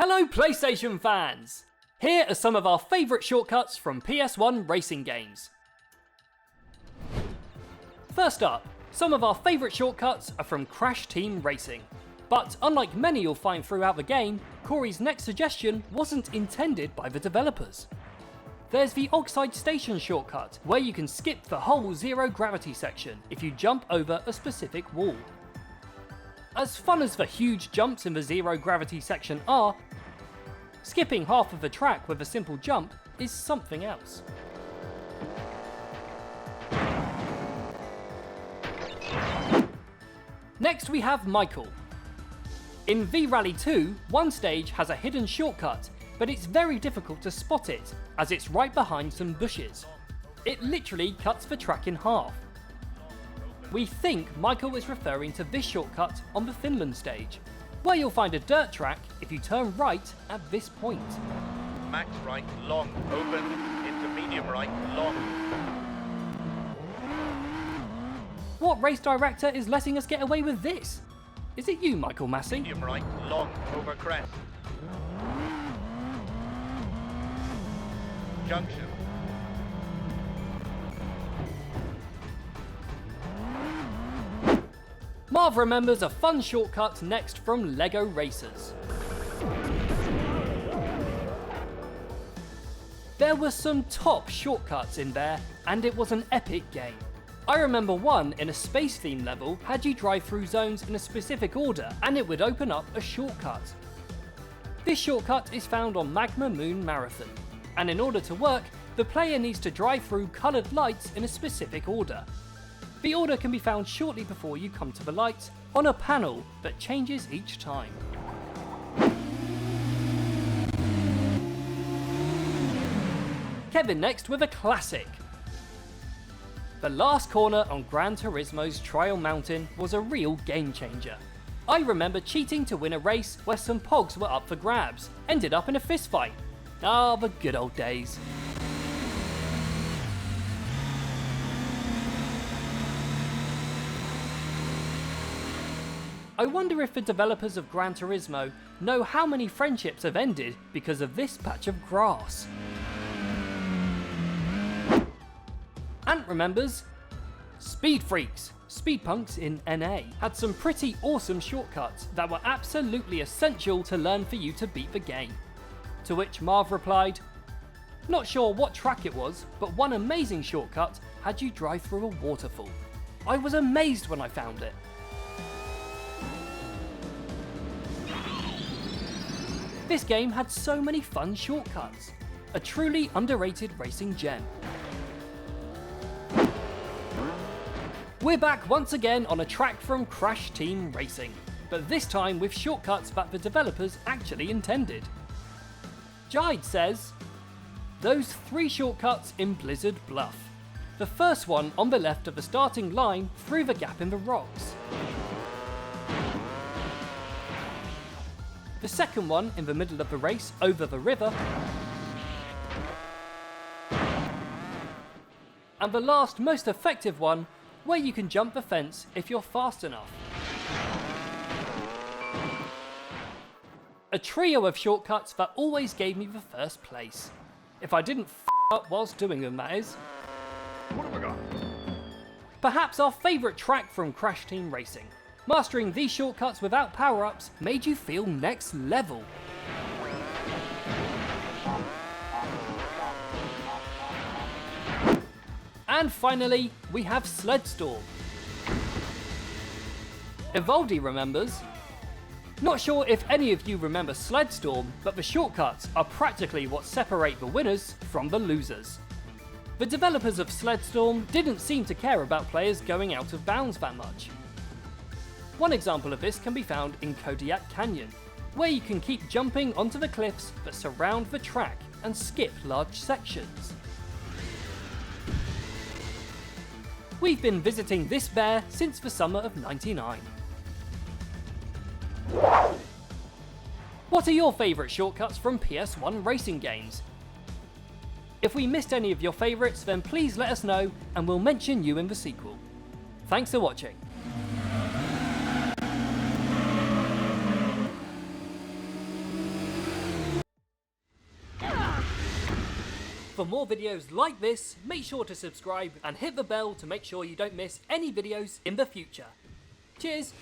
Hello PlayStation fans! Here are some of our favourite shortcuts from PS1 racing games. First up, some of our favourite shortcuts are from Crash Team Racing. But unlike many you'll find throughout the game, Corey's next suggestion wasn't intended by the developers. There's the Oxide Station shortcut, where you can skip the whole zero gravity section if you jump over a specific wall. As fun as the huge jumps in the zero gravity section are, skipping half of the track with a simple jump is something else. Next we have Michael. In V-Rally 2, one stage has a hidden shortcut, but it's very difficult to spot it, as it's right behind some bushes. It literally cuts the track in half. We think Michael is referring to this shortcut on the Finland stage, where you'll find a dirt track if you turn right at this point. Max right, long, open, into medium right, long. What race director is letting us get away with this? Is it you, Michael Massey? Medium right, long, over crest. Junction. Marv remembers a fun shortcut next from Lego Racers. There were some top shortcuts in there, and it was an epic game. I remember one in a space theme level had you drive through zones in a specific order and it would open up a shortcut. This shortcut is found on Magma Moon Marathon, and in order to work, the player needs to drive through coloured lights in a specific order. The order can be found shortly before you come to the lights on a panel that changes each time. Kevin next with a classic. The last corner on Gran Turismo's Trial Mountain was a real game changer. I remember cheating to win a race where some pogs were up for grabs, ended up in a fist fight. Ah, the good old days. I wonder if the developers of Gran Turismo know how many friendships have ended because of this patch of grass. Ant remembers Speed Freaks, Speed Punks in NA, had some pretty awesome shortcuts that were absolutely essential to learn for you to beat the game. To which Marv replied, not sure what track it was, but one amazing shortcut had you drive through a waterfall. I was amazed when I found it. This game had so many fun shortcuts. A truly underrated racing gem. We're back once again on a track from Crash Team Racing, but this time with shortcuts that the developers actually intended. Jide says, those 3 shortcuts in Blizzard Bluff. The first one on the left of the starting line through the gap in the rocks. The second one in the middle of the race over the river. And the last most effective one where you can jump the fence if you're fast enough. A trio of shortcuts that always gave me the first place. If I didn't f up whilst doing them, that is. What have I got? Perhaps our favourite track from Crash Team Racing. Mastering these shortcuts without power-ups made you feel next level. And finally, we have Sledstorm. Evaldi remembers. Not sure if any of you remember Sledstorm, but the shortcuts are practically what separate the winners from the losers. The developers of Sledstorm didn't seem to care about players going out of bounds that much. One example of this can be found in Kodiak Canyon, where you can keep jumping onto the cliffs that surround the track and skip large sections. We've been visiting this bear since the summer of '99. What are your favourite shortcuts from PS1 racing games? If we missed any of your favourites, then please let us know and we'll mention you in the sequel. Thanks for watching. For more videos like this, make sure to subscribe and hit the bell to make sure you don't miss any videos in the future. Cheers!